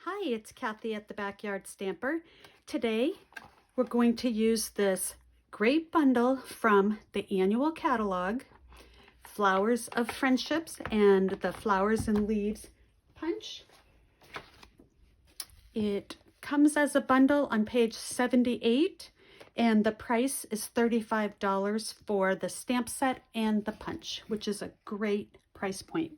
Hi, it's Kathy at the Backyard Stamper. Today we're going to use this great bundle from the annual catalog, Flowers of Friendships and the Flowers and Leaves punch. It comes as a bundle on page 78 and the price is $35 for the stamp set and the punch, which is a great price point.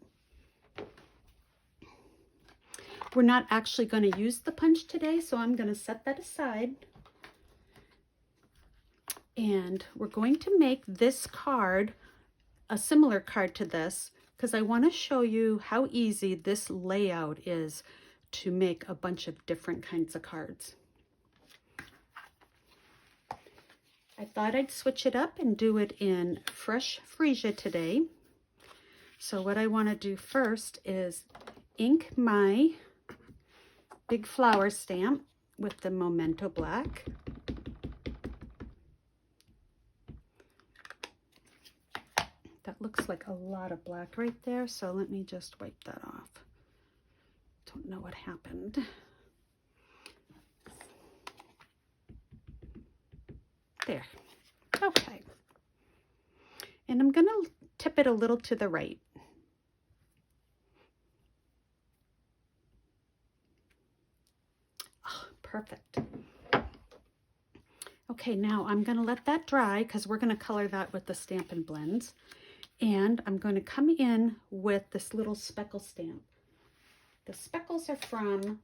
We're not actually going to use the punch today, so I'm going to set that aside. And we're going to make this card a similar card to this because I want to show you how easy this layout is to make a bunch of different kinds of cards. I thought I'd switch it up and do it in fresh freesia today. So what I want to do first is ink my big flower stamp with the Memento Black. That looks like a lot of black right there, so let me just wipe that off. Don't know what happened. There. Okay. And I'm gonna tip it a little to the right. Perfect. Okay, now I'm going to let that dry because we're going to color that with the Stampin' Blends. And I'm going to come in with this little speckle stamp. The speckles are from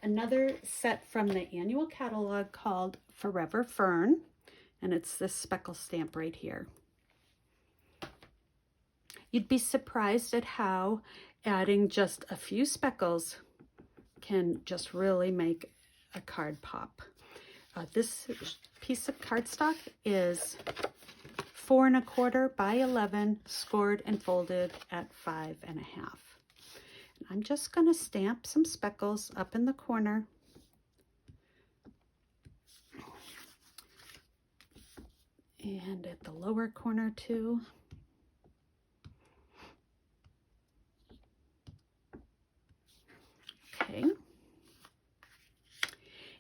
another set from the annual catalog called Forever Fern. And it's this speckle stamp right here. You'd be surprised at how adding just a few speckles can just really make a card pop. This piece of cardstock is 4 1/4 by 11, scored and folded at 5 1/2. I'm just going to stamp some speckles up in the corner. And at the lower corner too. Okay.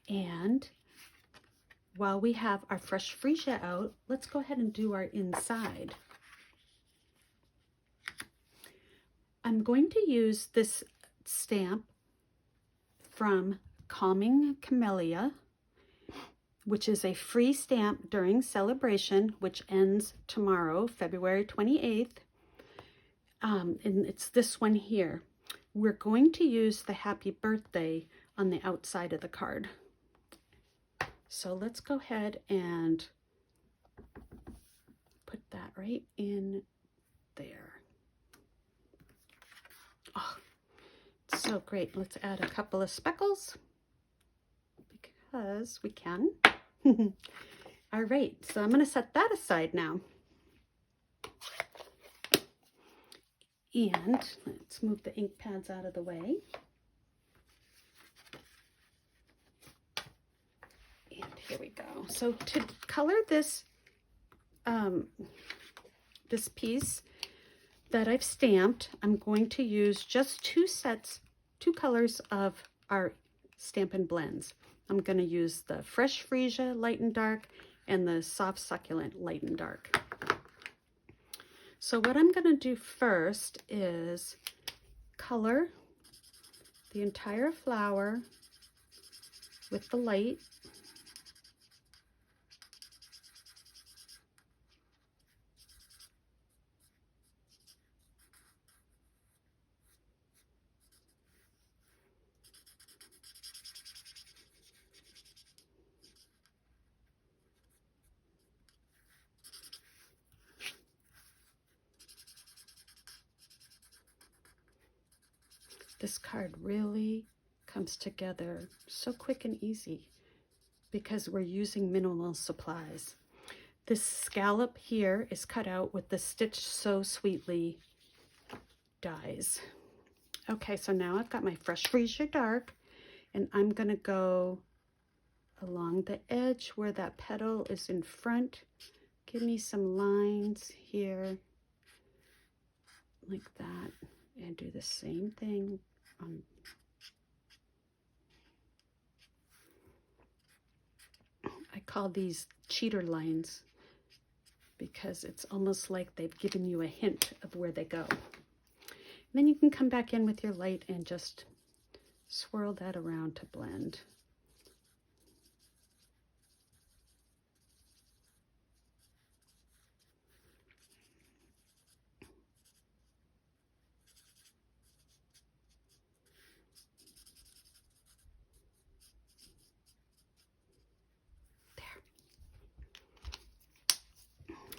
And while we have our fresh freesia out, let's go ahead and do our inside. I'm going to use this stamp from Calming Camellia, which is a free stamp during celebration, which ends tomorrow, February 28th. And it's this one here. We're going to use the happy birthday on the outside of the card. So let's go ahead and put that right in there. Oh, it's so great. Let's add a couple of speckles because we can. All right, so I'm going to set that aside now. And let's move the ink pads out of the way. And here we go. So to color this, this piece that I've stamped, I'm going to use just two colors of our Stampin' Blends. I'm going to use the Fresh Freesia Light and Dark and the Soft Succulent Light and Dark. So what I'm going to do first is color the entire flower with the light. This card really comes together so quick and easy because we're using minimal supplies. This scallop here is cut out with the Stitch So Sweetly dies. Okay, so now I've got my Fresh Freesia Dark, and I'm going to go along the edge where that petal is in front. Give me some lines here like that, and do the same thing on call these cheater lines because it's almost like they've given you a hint of where they go. And then you can come back in with your light and just swirl that around to blend.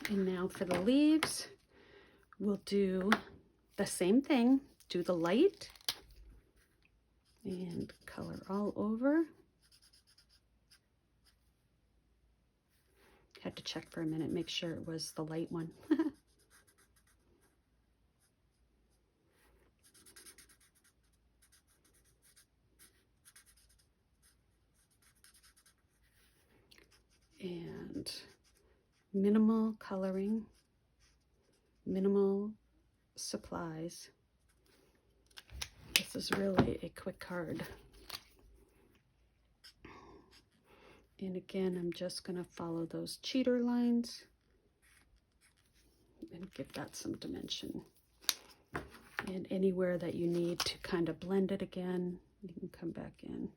And now for the leaves, we'll do the same thing. Do the light and color all over. Had to check for a minute, make sure it was the light one. And minimal coloring, minimal supplies. This is really a quick card. And again, I'm just going to follow those cheater lines and give that some dimension. And anywhere that you need to kind of blend it again, you can come back in.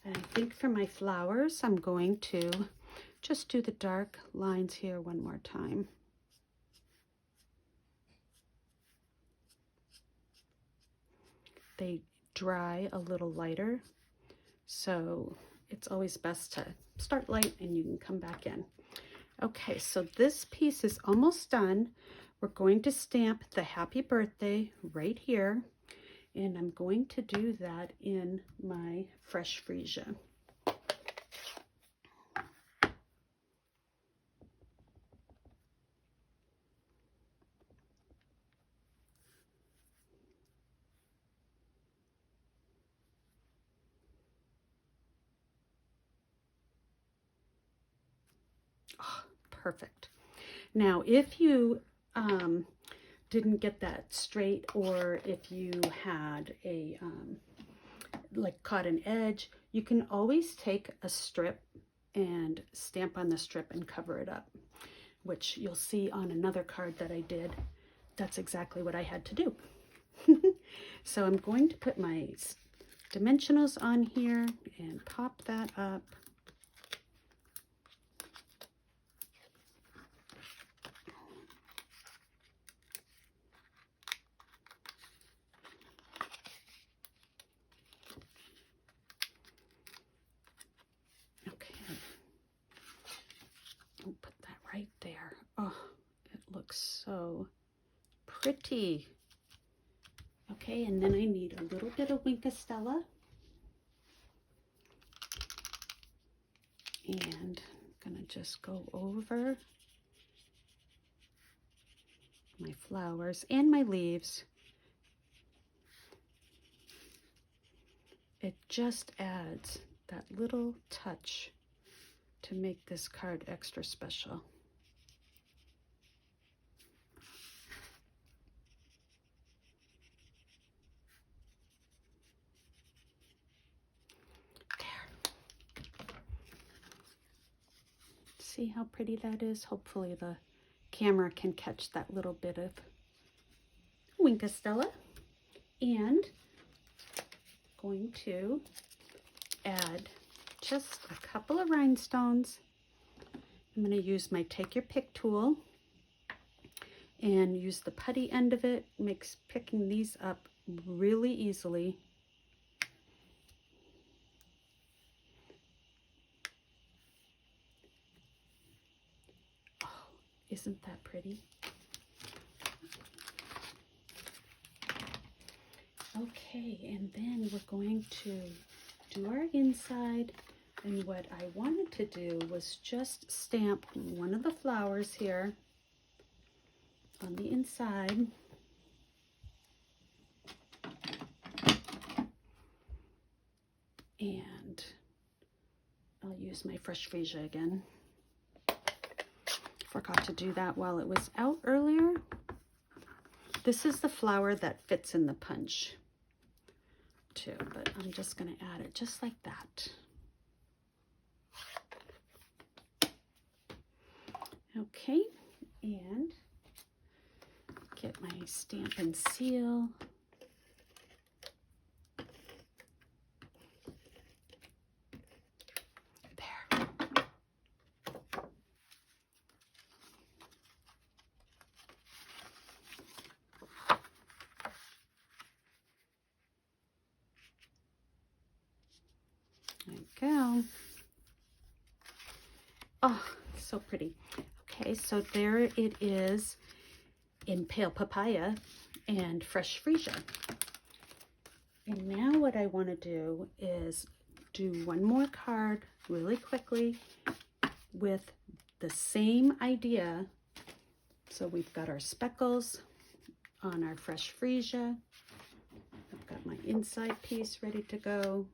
And I think for my flowers, I'm going to just do the dark lines here one more time. They dry a little lighter, so it's always best to start light and you can come back in. Okay, so this piece is almost done. We're going to stamp the happy birthday right here. And I'm going to do that in my fresh freesia. Oh, perfect. Now, if you didn't get that straight, or if you had a like caught an edge, you can always take a strip and stamp on the strip and cover it up, which you'll see on another card that I did. That's exactly what I had to do. So I'm going to put my dimensionals on here and pop that up. Put that right there. Oh, it looks so pretty. Okay, and then I need a little bit of Stella. And I'm gonna just go over my flowers and my leaves. It just adds that little touch to make this card extra special. There. See how pretty that is? Hopefully the camera can catch that little bit of Stella. And going to add just a couple of rhinestones. I'm going to use my take your pick tool and use the putty end of it. Makes picking these up really easily. Oh, isn't that pretty? Okay, and then we're going to do our inside, and what I wanted to do was just stamp one of the flowers here on the inside. And I'll use my fresh freesia again Forgot to do that while it was out earlier. This is the flower that fits in the punch too, but I'm just going to add it just like that. Okay, and get my stamp and seal. There. There we go. Oh, so pretty. Okay, so there it is in pale papaya and fresh freesia. And now what I want to do is do one more card really quickly with the same idea. So we've got our speckles on our fresh freesia. I've got my inside piece ready to go.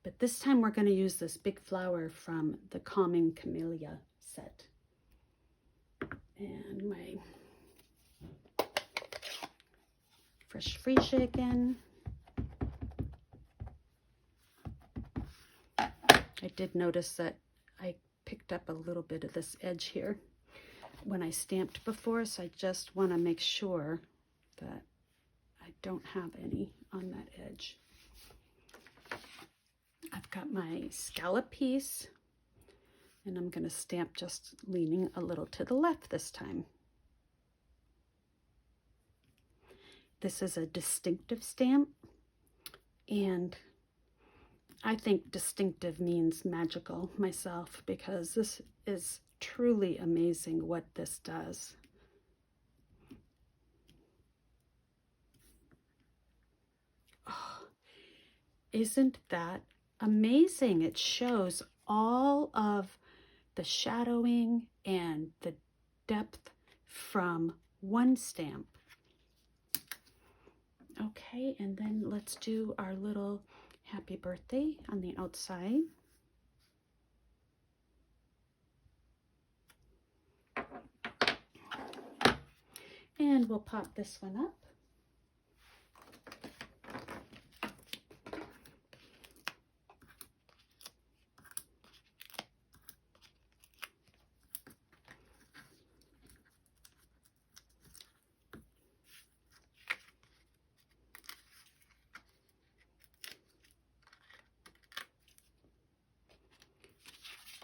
But this time we're going to use this big flower from the Calming Camellia set. And my fresh freesia again. I did notice that I picked up a little bit of this edge here when I stamped before, so I just want to make sure that I don't have any on that edge. I've got my scallop piece, and I'm going to stamp just leaning a little to the left this time. This is a distinctive stamp, and I think distinctive means magical myself, because this is truly amazing what this does. Oh, isn't that amazing? It shows all of the shadowing and the depth from one stamp. Okay, and then let's do our little happy birthday on the outside. And we'll pop this one up.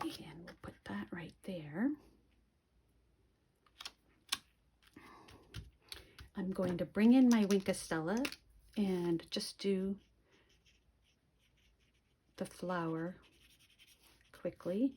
And we'll put that right there. I'm going to bring in my Wink of Stella and just do the flower quickly.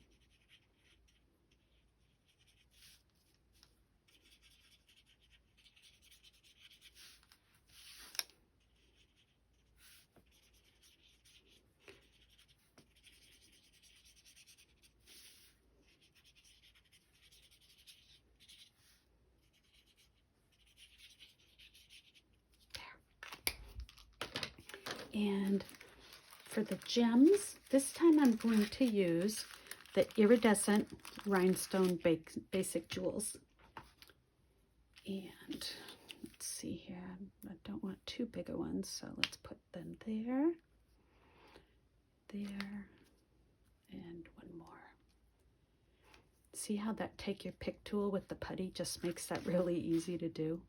And for the gems, this time I'm going to use the iridescent rhinestone basic jewels. And let's see here, I don't want too big a ones, so let's put them there, there, and one more. See how that take your pick tool with the putty just makes that really easy to do?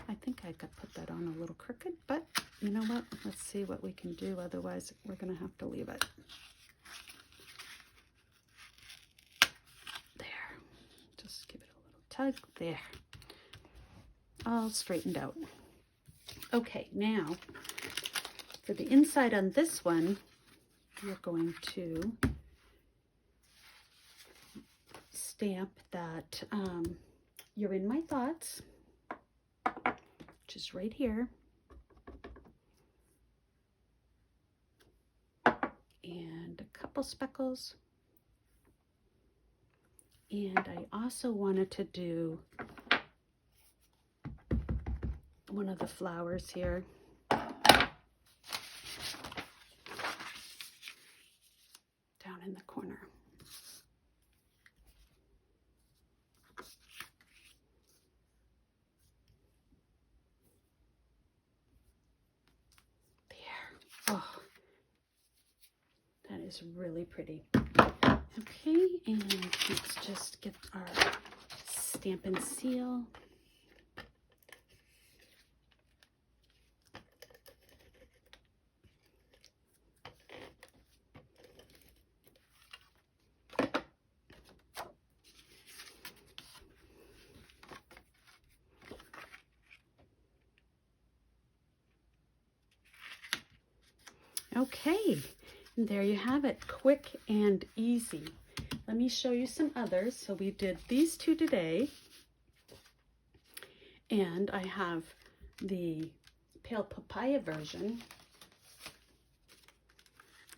I think I could put that on a little crooked, but you know what? Let's see what we can do. Otherwise, we're going to have to leave it. There. Just give it a little tug. There. All straightened out. Okay, now for the inside on this one, we're going to stamp that You're in My Thoughts, which is right here. And a couple speckles. And I also wanted to do one of the flowers here. Down in the corner. is really pretty. Okay, and let's just get our stamp and seal. Okay, and there you have it, quick and easy. Let me show you some others. So we did these two today, and I have the pale papaya version.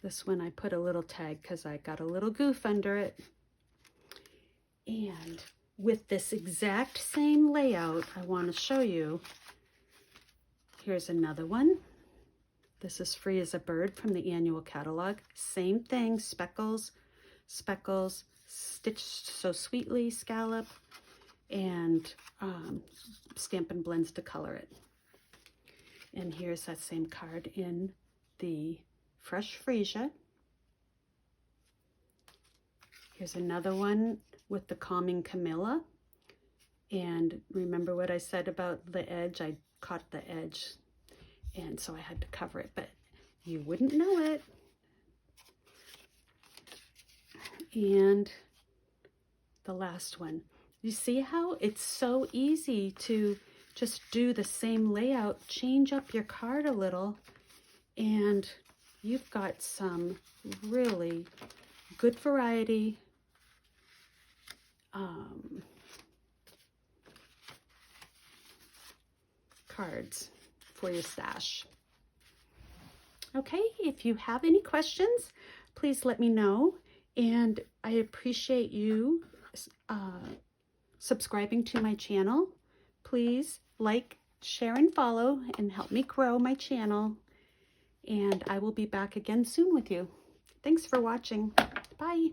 This one I put a little tag because I got a little goof under it. And with this exact same layout, I want to show you, here's another one. This is Free as a Bird from the annual catalog. Same thing, speckles, speckles, stitched so sweetly, scallop, and Stampin' Blends to color it. And here's that same card in the Fresh Freesia. Here's another one with the Calming Camilla. And remember what I said about the edge? I caught the edge, and so I had to cover it, but you wouldn't know it. And the last one. You see how it's so easy to just do the same layout, change up your card a little, and you've got some really good variety. Cards for your stash. Okay, if you have any questions, please let me know, and I appreciate you subscribing to my channel. Please like, share, and follow, and help me grow my channel, and I will be back again soon with you. Thanks for watching. Bye.